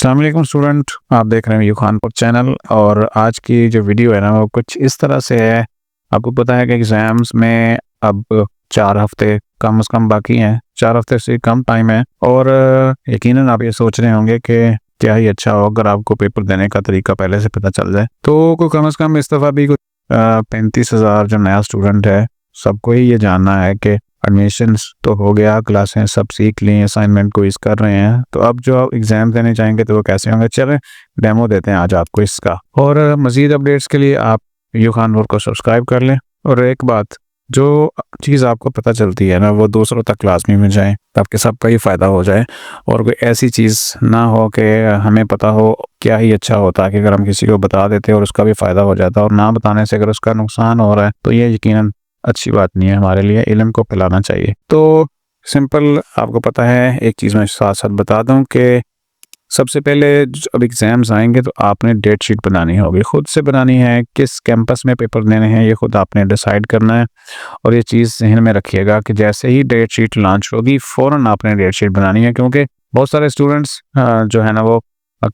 अस्सलाम वालेकुम स्टूडेंट, आप देख रहे हैं यू खानपुर चैनल। और आज की जो वीडियो है ना वो कुछ इस तरह से है। आपको पता है कि एग्ज़ाम्स में अब 4 हफ्ते कम से कम बाकी हैं, 4 हफ्ते से कम टाइम है। और यकीनन आप ये सोच रहे होंगे कि क्या ही अच्छा हो अगर आपको पेपर देने का तरीका पहले से पता चल जाए। तो कोई कम से कम इस दफ़ा भी कुछ 35,000 जो नया स्टूडेंट है सबको ही ये जानना है कि एडमिशन्स तो हो गया, क्लासें सब सीख ली, असाइनमेंट क्विज़ कर रहे हैं, तो अब जो आप एग्ज़ाम देने जाएंगे तो वो कैसे होंगे। चलें डेमो देते हैं आज आपको इसका। और मज़ीद अपडेट्स के लिए आप यू खानपुर को सब्सक्राइब कर लें। और एक बात, जो चीज़ आपको पता चलती है ना वो दूसरों तक लाजमी में जाए ताकि सबका ही फ़ायदा हो जाए। और कोई ऐसी चीज़ ना हो कि हमें पता हो क्या ही अच्छा होता है कि अगर हम किसी को बता देते और उसका भी फ़ायदा हो जाता, और ना बताने से अगर उसका नुकसान हो रहा है तो ये यकीनन अच्छी बात नहीं है हमारे लिए। इल्म को फैलाना चाहिए। तो सिंपल आपको पता है, एक चीज़ मैं साथ साथ बता दूं कि सबसे पहले अब एग्ज़ाम्स आएंगे तो आपने डेट शीट बनानी होगी, खुद से बनानी है। किस कैंपस में पेपर देने हैं ये खुद आपने डिसाइड करना है। और ये चीज़ जहन में रखिएगा कि जैसे ही डेट शीट लॉन्च होगी फ़ौरन आपने डेट शीट बनानी है, क्योंकि बहुत सारे स्टूडेंट्स जो है ना वो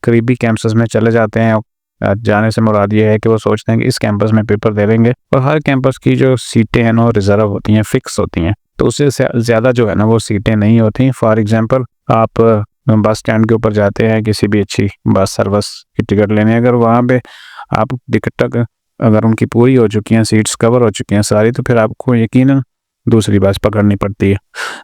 करीबी कैंपस में चले जाते हैं। जाने से मुराद ये है कि वो सोचते हैं कि इस कैंपस में पेपर दे देंगे, और हर कैंपस की जो सीटें हैं ना वो रिज़र्व होती हैं, फ़िक्स होती हैं, तो उससे ज़्यादा जो है ना वो सीटें नहीं होती। फॉर एग्ज़ाम्पल आप बस स्टैंड के ऊपर जाते हैं किसी भी अच्छी बस सर्विस की टिकट लेने, अगर वहाँ पे आप टिकट अगर उनकी पूरी हो चुकी हैं, सीट्स कवर हो चुकी हैं सारी, तो फिर आपको यकीनन दूसरी बस पकड़नी पड़ती है।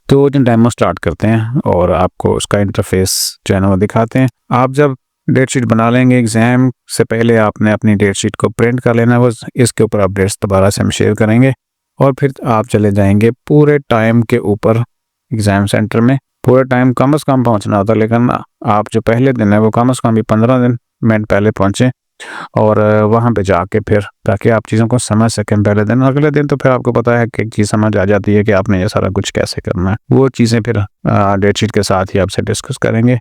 तो जो डेमो स्टार्ट करते हैं और आपको उसका इंटरफेस जो है ना वो दिखाते हैं। आप जब डेट शीट बना लेंगे एग्ज़ाम से पहले आपने अपनी डेट शीट को प्रिंट कर लेना है, वो इसके ऊपर अपडेट्स दोबारा से हम शेयर करेंगे। और फिर आप चले जाएंगे पूरे टाइम के ऊपर एग्ज़ाम सेंटर में। पूरे टाइम कम से कम पहुंचना होता है, लेकिन आप जो पहले दिन है वो कम से कम भी 15 मिनट पहले पहुंचें, और वहाँ पे जाके फिर ताकि आप चीज़ों को समझ सकें पहले दिन। अगले दिन तो फिर आपको पता है कि एक चीज़ समझ आ जाती है कि आपने ये सारा कुछ कैसे करना है। वो चीज़ें फिर डेट शीट के साथ ही आपसे डिस्कस करेंगे।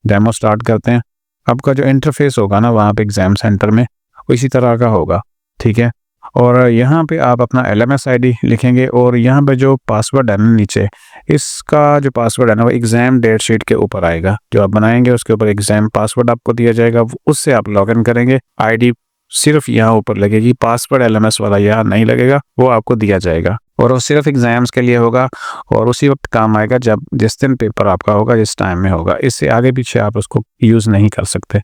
डेमो स्टार्ट करते हैं। आपका जो इंटरफेस होगा ना वहाँ पे एग्ज़ाम सेंटर में वो इसी तरह का होगा, ठीक है। और यहाँ पे आप अपना LMS ID लिखेंगे, और यहाँ पे जो पासवर्ड है ना नीचे, इसका जो पासवर्ड है ना वो एग्ज़ाम डेट शीट के ऊपर आएगा। जो आप बनाएंगे उसके ऊपर एग्ज़ाम पासवर्ड आपको दिया जाएगा, उससे आप लॉगिन करेंगे। ID सिर्फ यहाँ ऊपर लगेगी, पासवर्ड LMS वाला यहाँ नहीं लगेगा, वो आपको दिया जाएगा। और वो सिर्फ एग्ज़ाम्स के लिए होगा, और उसी वक्त काम आएगा जब जिस दिन पेपर आपका होगा, जिस टाइम में होगा। इससे आगे पीछे आप उसको यूज़ नहीं कर सकते।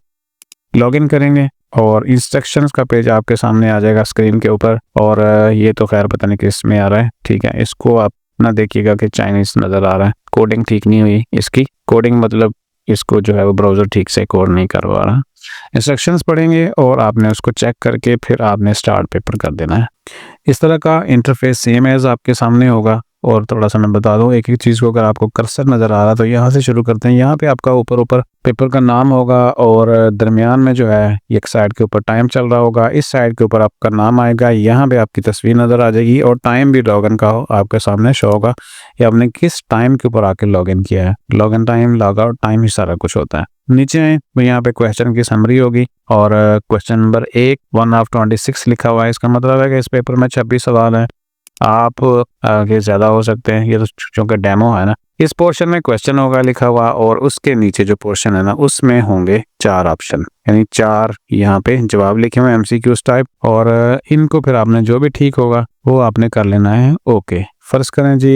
लॉगिन करेंगे और इंस्ट्रक्शंस का पेज आपके सामने आ जाएगा स्क्रीन के ऊपर। और ये तो खैर पता नहीं किस में आ रहा है, ठीक है। इसको आप ना देखिएगा कि चाइनीज़ नज़र आ रहा है, कोडिंग ठीक नहीं हुई इसकी। कोडिंग मतलब इसको जो है वो ब्राउज़र ठीक से कोड नहीं करवा रहा। इंस्ट्रक्शंस पढ़ेंगे और आपने उसको चेक करके फिर आपने स्टार्ट पेपर कर देना है। इस तरह का इंटरफेस सेम एज़ आपके सामने होगा। और थोड़ा सा मैं बता दूं एक एक चीज़ को, अगर आपको कर्सर नज़र आ रहा तो यहाँ से शुरू करते हैं। यहाँ पे आपका ऊपर ऊपर पेपर का नाम होगा, और दरमियान में जो है एक साइड के ऊपर टाइम चल रहा होगा, इस साइड के ऊपर आपका नाम आएगा, यहाँ पे आपकी तस्वीर नज़र आ जाएगी, और टाइम भी लॉगिन का आपके सामने शो होगा कि आपने किस टाइम के ऊपर आके लॉगिन किया है। Login time, log out time ही सारा कुछ होता है। नीचे आए तो यहाँ पे क्वेश्चन की समरी होगी, और क्वेश्चन नंबर 1 of 26 लिखा हुआ है। इसका मतलब है कि इस पेपर में 26 सवाल हैं। आप आगे ज़्यादा हो सकते हैं, ये तो चूँकि डेमो है ना। इस पोर्शन में क्वेश्चन होगा लिखा हुआ, और उसके नीचे जो पोर्शन है ना उसमें होंगे 4 ऑप्शन, यानी 4 यहाँ पे जवाब लिखे हुए MCQs टाइप। और इनको फिर आपने जो भी ठीक होगा वो आपने कर लेना है ओके। फर्ज करें जी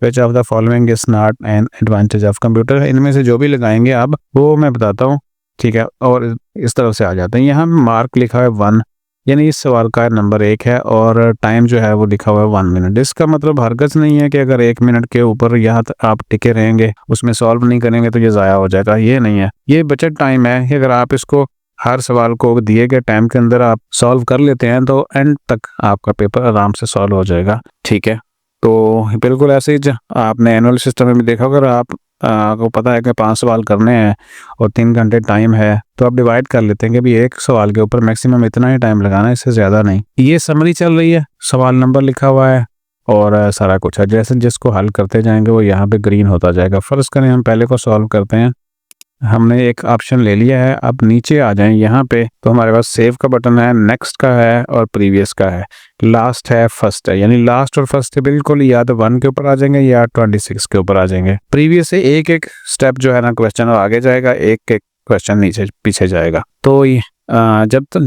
which of the following is not an advantage of computer. इनमें से जो भी लगाएंगे आप वो मैं बताता हूँ, ठीक है। और इस तरफ से आ जाते हैं। यहाँ मार्क लिखा है 1, यानी इस सवाल का नंबर 1 है, और टाइम जो है वो लिखा हुआ है 1 मिनट। इसका मतलब हरगज़ नहीं है कि अगर 1 मिनट के ऊपर यहाँ आप टिके रहेंगे उसमें सॉल्व नहीं करेंगे तो ये ज़ाया हो जाएगा, ये नहीं है। ये बचत टाइम है कि अगर आप इसको हर सवाल को दिए गए टाइम के अंदर आप सॉल्व कर लेते हैं तो एंड तक आपका पेपर आराम से सॉल्व हो जाएगा, ठीक है। तो बिल्कुल ऐसे ही आपने एनुअल सिस्टम में भी देखा, अगर आपको पता है कि 5 सवाल करने हैं और 3 घंटे टाइम है, तो आप डिवाइड कर लेते हैं कि भी एक सवाल के ऊपर मैक्सिमम इतना ही टाइम लगाना है, इससे ज़्यादा नहीं। ये समरी चल रही है, सवाल नंबर लिखा हुआ है और सारा कुछ है। जैसे जिसको हल करते जाएंगे वो यहाँ पे ग्रीन होता जाएगा। फ़र्ज़ करें हम पहले को सॉल्व करते हैं। हमने एक ऑप्शन ले लिया है, अब नीचे आ जाएं यहाँ पे तो हमारे पास सेव का बटन है, नेक्स्ट का है और प्रीवियस का है, लास्ट है, फर्स्ट है। यानी लास्ट और फर्स्ट है बिल्कुल या तो 1 के ऊपर आ जाएंगे या 26 के ऊपर आ जाएंगे। प्रीवियस से एक एक स्टेप जो है ना क्वेश्चन आगे जाएगा, एक एक क्वेश्चन नीचे पीछे जाएगा। तो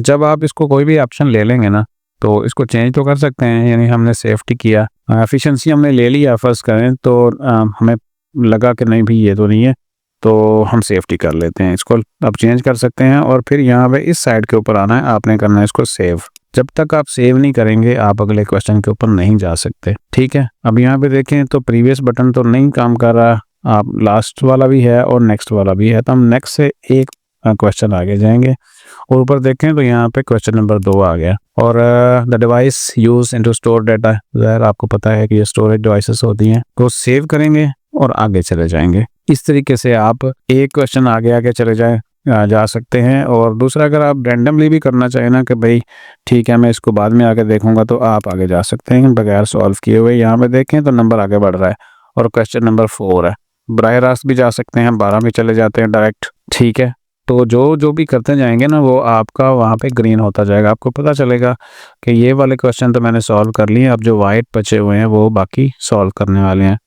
जब आप इसको कोई भी ऑप्शन ले लेंगे ना, तो इसको चेंज तो कर सकते हैं, यानी हमने सेफ्टी किया, एफिशिएंसी हमने ले लिया फर्ज करें, तो हमें लगा कि नहीं भी ये तो नहीं है, तो हम सेफ्टी कर लेते हैं, इसको अब चेंज कर सकते हैं। और फिर यहाँ पे इस साइड के ऊपर आना है, आपने करना है इसको सेव। जब तक आप सेव नहीं करेंगे आप अगले क्वेश्चन के ऊपर नहीं जा सकते, ठीक है। अब यहाँ पे देखें तो प्रीवियस बटन तो नहीं काम कर रहा, आप लास्ट वाला भी है और नेक्स्ट वाला भी है, तो हम नेक्स्ट से एक क्वेश्चन आगे जाएंगे और ऊपर देखें तो यहाँ पे क्वेश्चन नंबर 2 आ गया। और the device use into store data, ज़ाहिर आपको पता है कि ये स्टोरेज डिवाइसेस होती हैं, तो सेव करेंगे और आगे चले जाएंगे। इस तरीके से आप एक क्वेश्चन आगे आगे चले जा सकते हैं। और दूसरा, अगर आप रैंडमली भी करना चाहें ना कि भाई ठीक है मैं इसको बाद में आके देखूंगा, तो आप आगे जा सकते हैं बगैर सॉल्व किए हुए। यहाँ पे देखें तो नंबर आगे बढ़ रहा है और क्वेश्चन नंबर 4 है। बराह रास्त भी जा सकते हैं, 12 में चले जाते हैं डायरेक्ट, ठीक है। तो जो भी करते जाएंगे ना वो आपका वहाँ पे ग्रीन होता जाएगा, आपको पता चलेगा कि ये वाले क्वेश्चन तो मैंने सॉल्व कर लिए, अब जो वाइट बचे हुए हैं वो बाकी सॉल्व करने वाले हैं।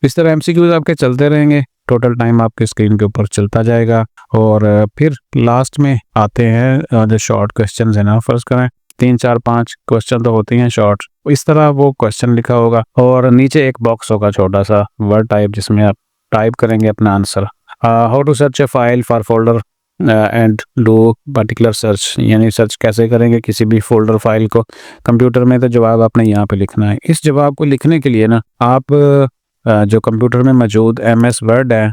इस तरह एमसीक्यूज आपके चलते रहेंगे, टोटल टाइम आपके स्क्रीन के ऊपर चलता जाएगा। और फिर लास्ट में आते हैं जो शॉर्ट क्वेश्चन है ना, फर्ज करें 3 4 5 क्वेश्चन तो होते हैं शॉर्ट, इस तरह वो क्वेश्चन लिखा होगा और नीचे एक बॉक्स होगा छोटा सा वर्ड टाइप, जिसमें आप टाइप करेंगे अपना answer. How to search a file for folder and do particular search, यानी सर्च कैसे करेंगे किसी भी फोल्डर फाइल को कंप्यूटर में, तो जवाब आपने यहाँ पे लिखना है। इस जवाब को लिखने के लिए ना आप जो कंप्यूटर में मौजूद MS वर्ड है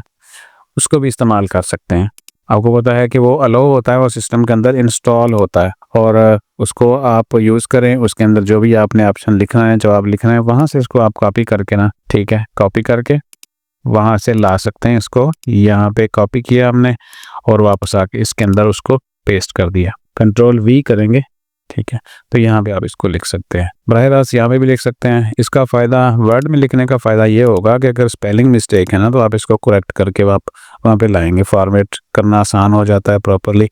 उसको भी इस्तेमाल कर सकते हैं। आपको पता है कि वो अलाउ होता है, वो सिस्टम के अंदर इंस्टॉल होता है, और उसको आप यूज़ करें। उसके अंदर जो भी आपने ऑप्शन लिखना है, जवाब लिखना है, वहाँ से इसको आप कॉपी करके ना, ठीक है, कॉपी करके वहाँ से ला सकते हैं। इसको यहाँ पे कॉपी किया हमने और वापस आके इसके अंदर उसको पेस्ट कर दिया, कंट्रोल V करेंगे, ठीक है। तो यहाँ पे आप इसको लिख सकते हैं, बराह रास्त यहाँ पे भी लिख सकते हैं। इसका फ़ायदा, वर्ड में लिखने का फ़ायदा ये होगा कि अगर स्पेलिंग मिस्टेक है ना तो आप इसको करेक्ट करके आप वहाँ पे लाएंगे, फॉर्मेट करना आसान हो जाता है प्रॉपरली।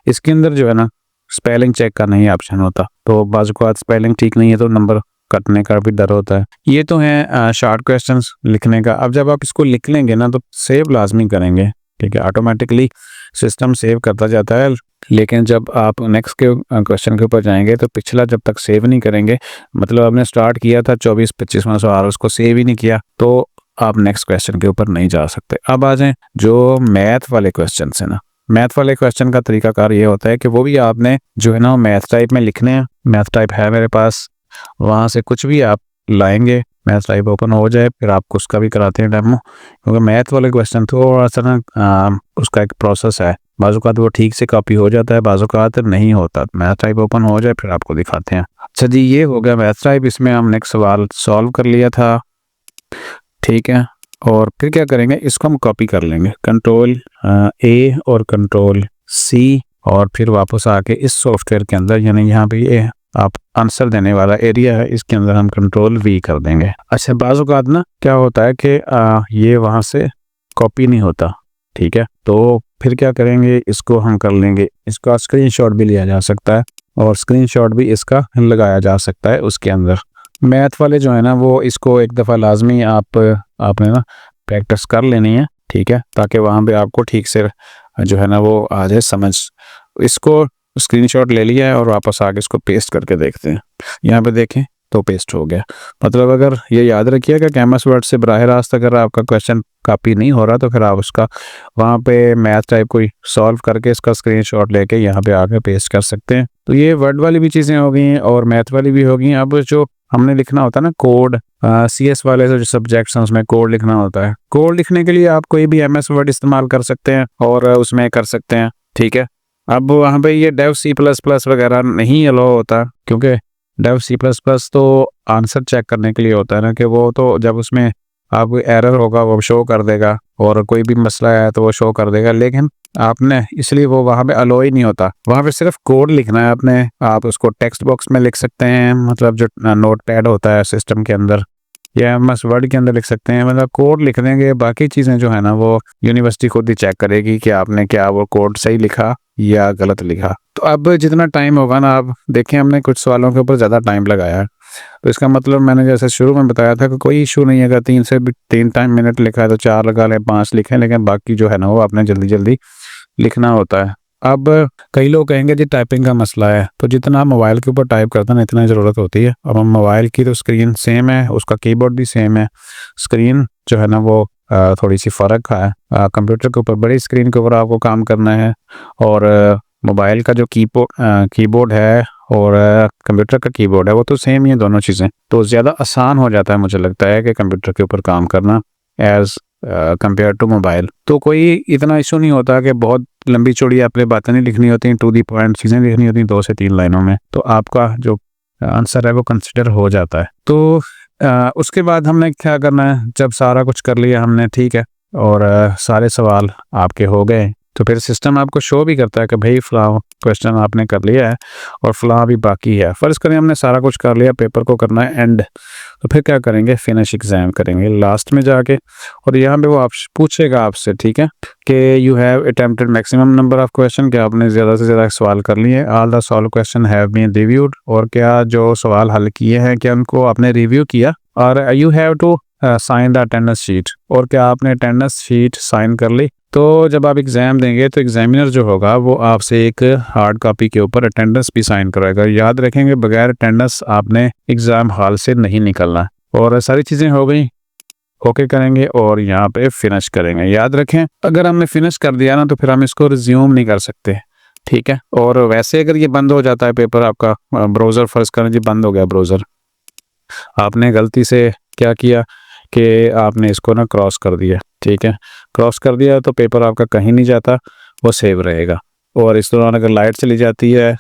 इसके अंदर जो है ना स्पेलिंग चेक का नहीं ऑप्शन होता, तो बाज़ औक़ात स्पेलिंग ठीक नहीं है तो नंबर कटने का भी डर होता है। ये तो है शॉर्ट क्वेश्चंस लिखने का। अब जब आप इसको लिख लेंगे ना तो सेव लाजमी करेंगे, ठीक है, ऑटोमेटिकली सिस्टम सेव करता जाता है। लेकिन जब आप नेक्स्ट के क्वेश्चन के ऊपर जाएंगे तो पिछला जब तक सेव नहीं करेंगे, मतलब आपने स्टार्ट किया था 24-25वां सवाल, उसको सेव ही नहीं किया, तो आप नेक्स्ट क्वेश्चन के ऊपर नहीं जा सकते। अब आ जाएं जो मैथ वाले क्वेश्चन है ना, मैथ वाले क्वेश्चन का तरीकाकार ये होता है कि वो भी आपने जो है ना मैथ टाइप में लिखने हैं। मैथ टाइप है मेरे पास, वहाँ से कुछ भी आप लाएंगे, मैथ टाइप ओपन हो जाए, फिर आपको उसका भी कराते हैं डेमो, क्योंकि मैथ वाले क्वेश्चन थोड़ा सा ना उसका एक प्रोसेस है, बाज़ औक़ात वो ठीक से कॉपी हो जाता है, बाज़ औक़ात नहीं होता। मैथ टाइप ओपन हो जाए फिर आपको दिखाते हैं। अच्छा जी, ये हो गया मैथ टाइप, इसमें हम नेक्स्ट सवाल सॉल्व कर लिया था, ठीक है। और फिर क्या करेंगे, इसको हम कॉपी कर लेंगे, कंट्रोल A और कंट्रोल C, और फिर वापस आके इस सॉफ्टवेयर के अंदर, यानी यहाँ पे ये आप आंसर देने वाला एरिया है, इसके अंदर हम कंट्रोल V कर देंगे। अच्छा, बाज़ औक़ात ना क्या होता है कि ये वहाँ से कॉपी नहीं होता, ठीक है, तो फिर क्या करेंगे, इसको हम कर लेंगे, इसका स्क्रीनशॉट भी लिया जा सकता है और स्क्रीनशॉट भी इसका लगाया जा सकता है उसके अंदर। मैथ वाले जो है ना वो इसको एक दफ़ा लाजमी आपने ना प्रैक्टिस कर लेनी है, ठीक है, ताकि वहाँ पे आपको ठीक से जो है ना वो आ जाए समझ। इसको स्क्रीनशॉट ले लिया है और वापस आके इसको पेस्ट करके देखते हैं। यहाँ पे देखें तो पेस्ट हो गया। मतलब अगर ये याद रखिएगा कि MS वर्ड से बराह रास्त अगर आपका क्वेश्चन कॉपी नहीं हो रहा तो फिर आप उसका वहाँ पे मैथ टाइप कोई सॉल्व करके इसका स्क्रीनशॉट लेके यहाँ पे आके पेस्ट कर सकते हैं। तो ये वर्ड वाली भी चीज़ें हो गई हैं और मैथ वाली भी हो गई हैं। अब जो हमने लिखना होता है ना कोड, CS वाले जो सब्जेक्ट्स हैं उसमें कोड लिखना होता है। कोड लिखने के लिए आप कोई भी MS वर्ड इस्तेमाल कर सकते हैं और उसमें कर सकते हैं, ठीक है। अब वहाँ पे ये डेव C++ वगैरह नहीं अलाउ होता, क्योंकि डेव C++ तो आंसर चेक करने के लिए होता है ना, कि वो तो जब उसमें आपको एरर होगा वो शो कर देगा और कोई भी मसला है तो वो शो कर देगा, लेकिन आपने इसलिए वो वहाँ पे अलाउ ही नहीं होता। वहाँ पे सिर्फ कोड लिखना है आपने, आप उसको टेक्स्ट बॉक्स में लिख सकते हैं, मतलब जो नोट पैड होता है सिस्टम के अंदर, या MS वर्ड के अंदर लिख सकते हैं, मतलब कोड लिख देंगे। बाकी चीज़ें जो है ना वो यूनिवर्सिटी खुद ही चेक करेगी कि आपने क्या वो कोड सही लिखा या गलत लिखा। तो अब जितना टाइम होगा ना, आप देखें हमने कुछ सवालों के ऊपर ज़्यादा टाइम लगाया है, तो इसका मतलब मैंने जैसे शुरू में बताया था कि कोई इशू नहीं है, अगर 3 से 3 टाइम मिनट लिखा है तो 4 लगा लें, 5 लिखें, लेकिन बाकी जो है ना वो आपने जल्दी जल्दी लिखना होता है। अब कई लोग कहेंगे जी टाइपिंग का मसला है, तो जितना आप मोबाइल के ऊपर टाइप करते हैं ना, इतना ज़रूरत होती है। अब हम मोबाइल की तो स्क्रीन सेम है, उसका कीबोर्ड भी सेम है, स्क्रीन जो है ना वो थोड़ी सी फ़र्क है। कंप्यूटर के ऊपर बड़ी स्क्रीन के ऊपर आपको काम करना है, और मोबाइल का जो कीबोर्ड है और कंप्यूटर का कीबोर्ड है वो तो सेम ही है दोनों चीज़ें, तो ज़्यादा आसान हो जाता है मुझे लगता है कि कंप्यूटर के ऊपर काम करना एज़ कंपेयर टू मोबाइल। तो कोई इतना इशू नहीं होता कि बहुत लंबी चौड़ी आपने बातें नहीं लिखनी होती, टू दी पॉइंट चीज़ें लिखनी होती 2 से 3 लाइनों में, तो आपका जो आंसर है वो कंसिडर हो जाता है। तो उसके बाद हमने क्या करना है, जब सारा कुछ कर लिया हमने, ठीक है, और सारे सवाल आपके हो गए, तो फिर सिस्टम आपको शो भी करता है कि भाई फ़लाँ क्वेश्चन आपने कर लिया है और फ़लाँ अभी बाकी है। फ़र्ज़ करें हमने सारा कुछ कर लिया, पेपर को करना है एंड, तो फिर क्या करेंगे, फिनिश एग्ज़ाम करेंगे लास्ट में जाके, और यहाँ पे वो आप पूछेगा आपसे, ठीक है, कि you have attempted maximum number of question, क्या आपने ज़्यादा से ज़्यादा सवाल कर लिए, all the solve question have been reviewed, और क्या जो सवाल हल किए हैं क्या उनको आपने रिव्यू किया, और you have to sign the attendance sheet, और क्या आपने अटेंडेंस शीट साइन कर ली। तो जब आप एग्ज़ाम देंगे तो एग्जामिनर जो होगा वो आपसे एक हार्ड कॉपी के ऊपर अटेंडेंस भी साइन कराएगा। याद रखेंगे बगैर अटेंडेंस आपने एग्ज़ाम हॉल से नहीं निकलना। और सारी चीज़ें हो गई, ओके करेंगे और यहाँ पे फिनिश करेंगे। याद रखें अगर हमने फिनिश कर दिया ना तो फिर हम इसको रिज्यूम नहीं कर सकते, ठीक है। और वैसे अगर ये बंद हो जाता है पेपर आपका, ब्राउज़र फ़र्ज़ करें जी बंद हो गया ब्राउज़र, आपने गलती से क्या किया कि आपने इसको ना क्रॉस कर दिया, ठीक है, क्रॉस कर दिया तो पेपर आपका कहीं नहीं जाता, वो सेव रहेगा। और इस दौरान अगर लाइट चली जाती है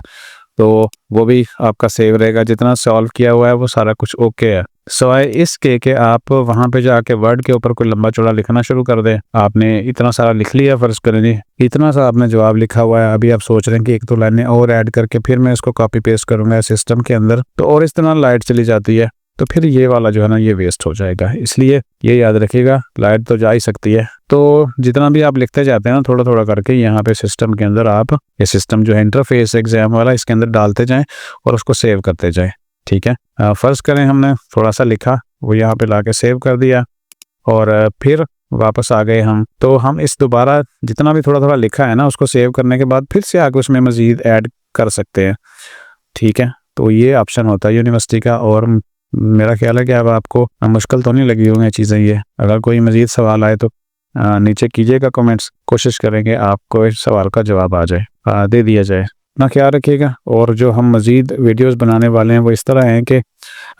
तो वो भी आपका सेव रहेगा, जितना सॉल्व किया हुआ है वो सारा कुछ ओके है। सिवाय इसके कि आप वहाँ पे जाके वर्ड के ऊपर कोई लंबा चौड़ा लिखना शुरू कर दें। आपने इतना सारा लिख लिया, फ़र्ज़ करें जी इतना सा आपने जवाब लिखा हुआ है, अभी आप सोच रहे हैं कि 1-2 लाइनें और ऐड करके फिर मैं इसको कॉपी पेस्ट करूँगा सिस्टम के अंदर, तो और इस तरह लाइट चली जाती है तो फिर ये वाला जो है ना ये वेस्ट हो जाएगा। इसलिए ये याद रखिएगा, लाइट तो जा ही सकती है, तो जितना भी आप लिखते जाते हैं ना थोड़ा थोड़ा करके यहाँ पे सिस्टम के अंदर आप ये सिस्टम जो है इंटरफेस एग्जाम वाला, इसके अंदर डालते जाएं और उसको सेव करते जाएं, ठीक है। फ़र्ज़ करें हमने थोड़ा सा लिखा, वो यहाँ पे लाके सेव कर दिया और फिर वापस आ गए हम, तो हम इस दोबारा जितना भी थोड़ा थोड़ा लिखा है ना उसको सेव करने के बाद फिर से आके उसमें मज़ीद ऐड कर सकते हैं, ठीक है। तो ये ऑप्शन होता है यूनिवर्सिटी का, और मेरा ख्याल है कि अब आपको मुश्किल तो नहीं लगी होंगी चीज़ें ये। अगर कोई मज़ीद सवाल आए तो नीचे कीजिएगा कमेंट्स, कोशिश करेंगे आपको इस सवाल का जवाब आ जाए, दे दिया जाए। अपना ख्याल रखिएगा। और जो हम मज़ीद वीडियोस बनाने वाले हैं वो इस तरह हैं कि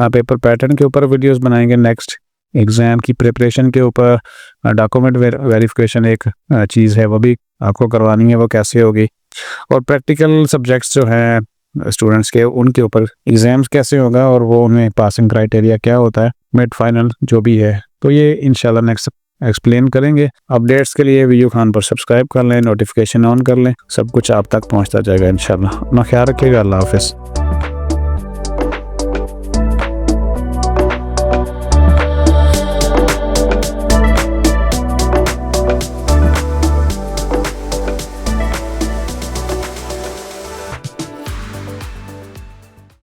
पेपर पैटर्न के ऊपर वीडियोस बनाएंगे, नेक्स्ट एग्ज़ाम की प्रिपरेशन के ऊपर डॉक्यूमेंट वेरिफिकेशन एक चीज़ है वो भी आपको करवानी है, वो कैसे होगी, और प्रैक्टिकल सब्जेक्ट्स जो हैं स्टूडेंट्स के उनके ऊपर एग्ज़ाम्स कैसे होगा और वो उनमें पासिंग क्राइटेरिया क्या होता है, मिड फाइनल जो भी है, तो ये इंशाल्लाह नेक्स्ट एक्सप्लेन करेंगे। अपडेट्स के लिए वीडियो खान पर सब्सक्राइब कर लें, नोटिफिकेशन ऑन कर लें, सब कुछ आप तक पहुंचता जाएगा इंशाल्लाह। अपना ख्याल रखिएगा। अल्लाह हाफ़िज़।